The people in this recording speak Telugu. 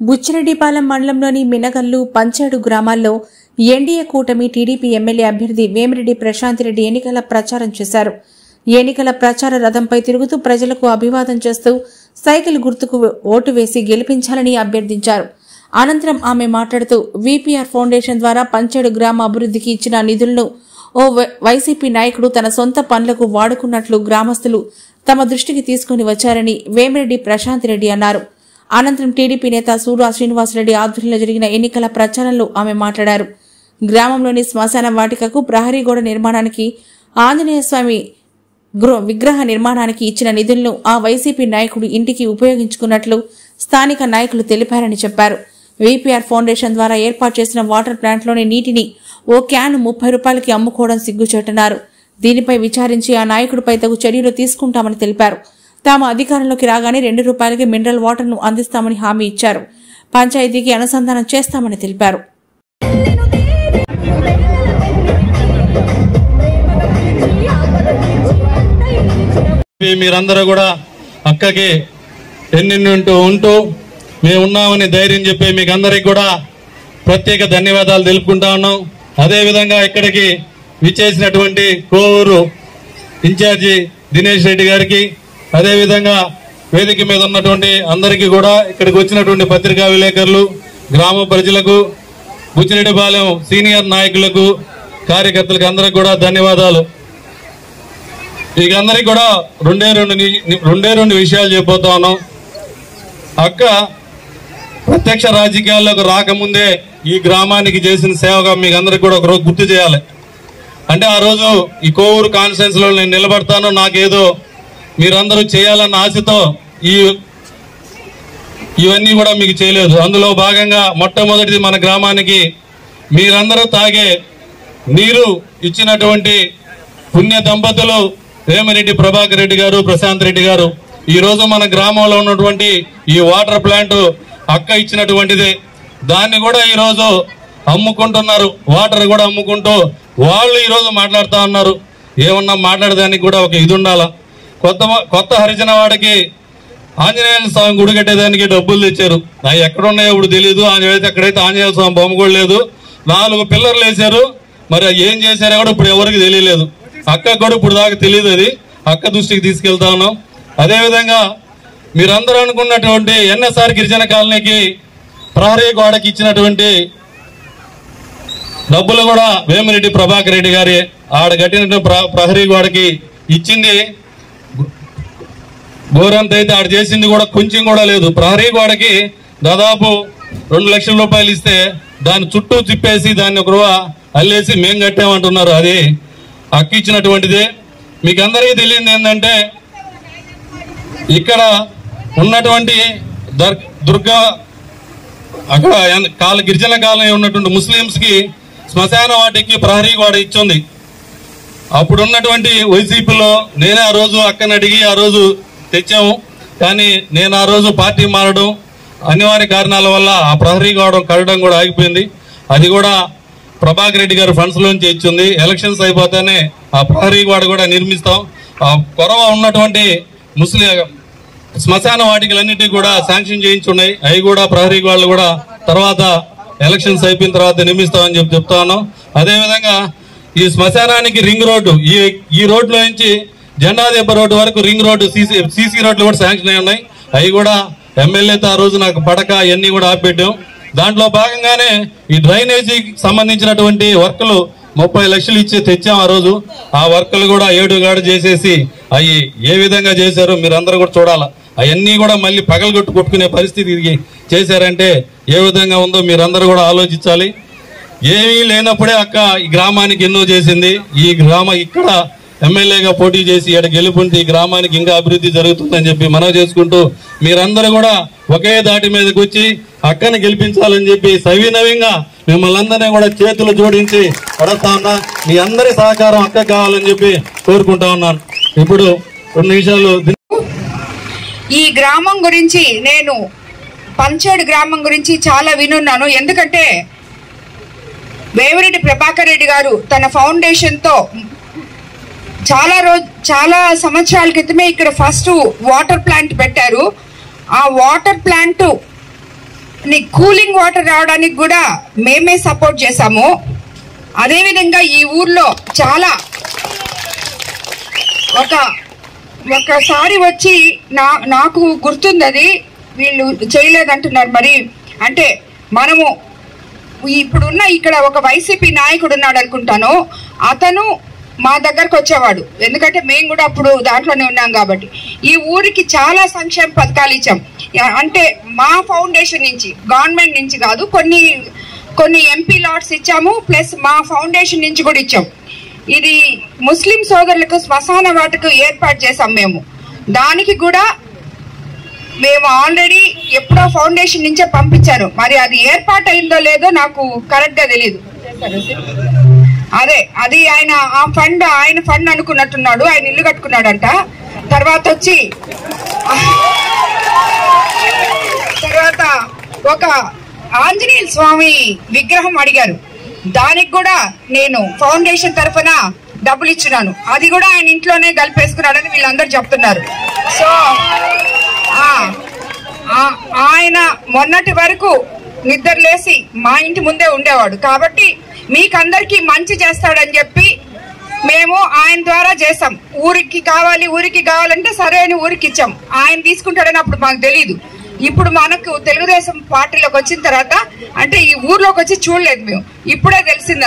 బుచ్చిరెడ్డిపాలెం మండలంలోని మినగల్లు, పంచాడు గ్రామాల్లో ఎన్డీఏ కూటమి టీడీపీ ఎమ్మెల్యే అభ్యర్థి వేమిరెడ్డి ప్రశాంత్ రెడ్డి ఎన్నికల ప్రచారం చేశారు. ఎన్నికల ప్రచార రథంపై తిరుగుతూ ప్రజలకు అభివాదం చేస్తూ సైకిల్ గుర్తుకు ఓటు వేసి గెలిపించాలని అభ్యర్థించారు. అనంతరం ఆమె మాట్లాడుతూ వీపీఆర్ ఫౌండేషన్ ద్వారా పంచాడు గ్రామ అభివృద్ధికి ఇచ్చిన నిధులను ఓ వైసీపీ నాయకుడు తన సొంత పనులకు వాడుకున్నట్లు గ్రామస్తులు తమ దృష్టికి తీసుకుని వచ్చారని వేమిరెడ్డి ప్రశాంత్ రెడ్డి అన్నారు. అనంతరం టీడీపీ నేత సూరా శ్రీనివాసరెడ్డి ఆధ్వర్యంలో జరిగిన ఎన్నికల ప్రచారంలో ఆమె మాట్లాడారు. గ్రామంలోని శ్మశాన వాటికకు ప్రహరీ గోడ నిర్మాణానికి, ఆంజనేయ స్వామి విగ్రహ నిర్మాణానికి ఇచ్చిన నిధులను ఆ వైసీపీ నాయకుడు ఇంటికి ఉపయోగించుకున్నట్లు స్థానిక నాయకులు తెలిపారని చెప్పారు. వీపీఆర్ ఫౌండేషన్ ద్వారా ఏర్పాటు చేసిన వాటర్ ప్లాంట్లోని నీటిని ఓ క్యాను 30 రూపాయలకి అమ్ముకోవడం సిగ్గుచేటన్నారు. దీనిపై విచారించి ఆ నాయకుడిపై తగు చర్యలు తీసుకుంటామని తెలిపారు. తాము అధికారంలోకి రాగానే 2 రూపాయలకి మినరల్ వాటర్ను అందిస్తామని హామీ ఇచ్చారు. పంచాయతీకి అనుసంధానం చేస్తామని తెలిపారు. మీరందరూ కూడా అక్కకి ఎన్నింటూ ఉంటూ మేము ఉన్నామని ధైర్యం చెప్పి మీకు అందరికి కూడా ప్రత్యేక ధన్యవాదాలు తెలుపుకుంటా ఉన్నాం. అదేవిధంగా ఇక్కడికి విచ్చేసినటువంటి కోవూరు ఇన్ఛార్జి దినేష్ రెడ్డి గారికి, అదేవిధంగా వేదిక మీద ఉన్నటువంటి అందరికీ కూడా, ఇక్కడికి వచ్చినటువంటి పత్రికా విలేకరులు, గ్రామ ప్రజలకు, బుచ్చిరెడ్డిపాలెం సీనియర్ నాయకులకు, కార్యకర్తలకు అందరికి కూడా ధన్యవాదాలు. ఇక అందరికి కూడా రెండే రెండు విషయాలు చెప్పబోతా ఉన్నాం. అక్క ప్రత్యక్ష రాజకీయాల్లోకి రాకముందే ఈ గ్రామానికి చేసిన సేవగా మీకు అందరికి కూడా ఒక రోజు గుర్తు చేయాలి. అంటే ఆ రోజు ఈ కోవూరు కాన్ఫరెన్స్ లో నేను నిలబడతాను, నాకేదో మీరందరూ చేయాలన్న ఆశతో ఇవన్నీ కూడా మీకు చేయలేదు. అందులో భాగంగా మొట్టమొదటిది మన గ్రామానికి మీరందరూ తాగే నీరు ఇచ్చినటువంటి పుణ్య దంపతులు వేమిరెడ్డి ప్రభాకర్ రెడ్డి గారు, ప్రశాంత్ రెడ్డి గారు. ఈ రోజు మన గ్రామంలో ఉన్నటువంటి ఈ వాటర్ ప్లాంట్ అక్క ఇచ్చినటువంటిది. దాన్ని కూడా ఈ రోజు అమ్ముకుంటున్నారు, వాటర్ కూడా అమ్ముకుంటూ వాళ్ళు ఈ రోజు మాట్లాడుతూ ఉన్నారు. ఏమన్నా మాట్లాడడానికి కూడా ఒక ఇది ఉండాలా. కొత్త హరిజన వాడికి ఆంజనేయ స్వామి గుడి కట్టేదానికి డబ్బులు తెచ్చారు. అవి ఎక్కడున్నాయో ఇప్పుడు తెలియదు. అక్కడైతే ఆంజనేయ స్వామి బొమ్మ కూడా లేదు. 4 పిల్లర్లు వేశారు. మరి ఏం చేశారో కూడా ఇప్పుడు ఎవరికి తెలియలేదు. అక్క కూడా ఇప్పుడు దాకా తెలియదు. అది అక్క దృష్టికి తీసుకెళ్తా ఉన్నాం. అదేవిధంగా మీరందరూ అనుకున్నటువంటి ఎన్ఎస్ఆర్ గిరిజన కాలనీకి ప్రహరీ గోడకి ఇచ్చినటువంటి డబ్బులు కూడా వేమిరెడ్డి ప్రభాకర్ రెడ్డి గారి ఆడ కట్టిన ప్రహరీ గోడకి ఇచ్చింది గోరంత అయితే ఆడ చేసింది కూడా కొంచెం కూడా లేదు. ప్రహరీ గోడకి దాదాపు 2 లక్షల రూపాయలు ఇస్తే దాని చుట్టూ తిప్పేసి దాన్ని ఒక రూప అల్లేసి మేం కట్టామంటున్నారు. అది అక్క ఇచ్చినటువంటిది. మీకు అందరికీ తెలియదు ఏంటంటే ఇక్కడ ఉన్నటువంటి దుర్గా అక్కడ గిరిజన కాలనీ ఉన్నటువంటి ముస్లింస్ కి శ్మశాన వాటికి ప్రహరీ గోడ ఇచ్చింది. అప్పుడు ఉన్నటువంటి వైసీపీలో నేనే ఆ రోజు అక్కని అడిగి ఆ రోజు తెచ్చాము. కానీ నేను ఆ రోజు పార్టీ మారడం అనివార్య కారణాల వల్ల ఆ ప్రహరీ గోడ కట్టడం కూడా ఆగిపోయింది. అది కూడా ప్రభాకర్ రెడ్డి గారు ఫండ్స్ లోంచి ఇచ్చింది. ఎలక్షన్స్ అయిపోతేనే ఆ ప్రహరీ గోడ కూడా నిర్మిస్తాం. ఆ కొరవ ఉన్నటువంటి శ్మశాన వాటికలన్నిటికీ కూడా శాంక్షన్ చేయించున్నాయి. అవి కూడా ప్రహరీ గోడలు కూడా తర్వాత ఎలక్షన్స్ అయిపోయిన తర్వాత నిర్మిస్తామని చెప్తా ఉన్నాం. అదేవిధంగా ఈ శ్మశానానికి రింగ్ రోడ్డు, ఈ రోడ్లో నుంచి జెండాదెబ్బ రోడ్డు వరకు రింగ్ రోడ్డు, సీసీ రోడ్లు కూడా శాంక్షన్ అయి ఉన్నాయి. అవి కూడా ఎమ్మెల్యేతో ఆ రోజు నాకు పడక ఇవన్నీ కూడా ఆపెట్టాం. దాంట్లో భాగంగానే ఈ డ్రైనేజీకి సంబంధించినటువంటి వర్కులు 30 లక్షలు ఇచ్చి తెచ్చాం ఆ రోజు. ఆ వర్కులు కూడా 7 గాడు చేసేసి అవి ఏ విధంగా చేశారో మీరందరూ కూడా చూడాలా. అవన్నీ కూడా మళ్ళీ కొట్టుకునే పరిస్థితి చేశారంటే ఏ విధంగా ఉందో మీరందరూ కూడా ఆలోచించాలి. ఏమీ లేనప్పుడే అక్క ఈ గ్రామానికి ఎన్నో చేసింది. ఇక్కడ ఎమ్మెల్యేగా పోటీ చేసి ఇక్కడ గెలుపుంటే ఈ గ్రామానికి ఇంకా అభివృద్ధి జరుగుతుందని చెప్పి మనవి చేసుకుంటూ మీరందరూ కూడా ఒకే దాటి మీదకి వచ్చి అక్కని గెలిపించాలని చెప్పి సవినయంగా మిమ్మల్ని అందరినీ కూడా చేతులు జోడించి పడతా ఉన్నా. మీ అందరి సహకారం అక్క కావాలని చెప్పి కోరుకుంటా ఉన్నాను. ఇప్పుడు 2 నిమిషాలు. ఈ గ్రామం గురించి నేను పంచాడు గ్రామం గురించి చాలా వినున్నాను. ఎందుకంటే వేమిరెడ్డి ప్రభాకర్ రెడ్డి గారు తన ఫౌండేషన్ తో చాలా సంవత్సరాల క్రితమే ఇక్కడ ఫస్ట్ వాటర్ ప్లాంట్ పెట్టారు. ఆ వాటర్ ప్లాంట్ కూలింగ్ వాటర్ రావడానికి కూడా మేమే సపోర్ట్ చేశాము. అదేవిధంగా ఈ ఊర్లో చాలా ఒకసారి వచ్చి నాకు గుర్తుంది, అది వీళ్ళు చేయలేదంటున్నారు. మరి అంటే మనము ఇప్పుడున్న ఇక్కడ ఒక వైసీపీ నాయకుడు ఉన్నాడు అనుకుంటాను, అతను మా దగ్గరకు వచ్చేవాడు. ఎందుకంటే మేము కూడా అప్పుడు దాంట్లోనే ఉన్నాం కాబట్టి. ఈ ఊరికి చాలా సంక్షేమ పథకాలు ఇచ్చాం. అంటే మా ఫౌండేషన్ నుంచి, గవర్నమెంట్ నుంచి కాదు, కొన్ని ఎంపీ లాట్స్ ఇచ్చాము, ప్లస్ మా ఫౌండేషన్ నుంచి కూడా ఇచ్చాం. ఇది ముస్లిం సోదరులకు శ్మశాన వాటికి ఏర్పాటు చేసాం మేము. దానికి కూడా మేము ఆల్రెడీ ఎప్పుడో ఫౌండేషన్ నుంచే పంపించారు. మరి అది ఏర్పాటు అయిందో లేదో నాకు కరెక్ట్ గా తెలియదు. అది ఆయన ఫండ్ అనుకున్నట్టున్నాడు. ఆయన ఇల్లు కట్టుకున్నాడంట. తర్వాత ఒక ఆంజనేయ స్వామి విగ్రహం అడిగారు. దానికి కూడా నేను ఫౌండేషన్ తరఫున డబ్బులు ఇచ్చినాను. అది కూడా ఆయన ఇంట్లోనే కలిపేసుకున్నాడని వీళ్ళందరూ చెప్తున్నారు. సో ఆయన మొన్నటి వరకు నిద్రలేసి మా ఇంటి ముందే ఉండేవాడు. కాబట్టి మీకందరికీ మంచి చేస్తాడని చెప్పి మేము ఆయన ద్వారా చేసాం. ఊరికి కావాలంటే సరే అని ఊరికి ఇచ్చాం. ఆయన తీసుకుంటాడని అప్పుడు మాకు తెలీదు. ఇప్పుడు మనకు తెలుగుదేశం పార్టీలోకి వచ్చిన తర్వాత, అంటే ఈ ఊర్లోకి వచ్చి చూడలేదు మేము, ఇప్పుడే తెలిసింది.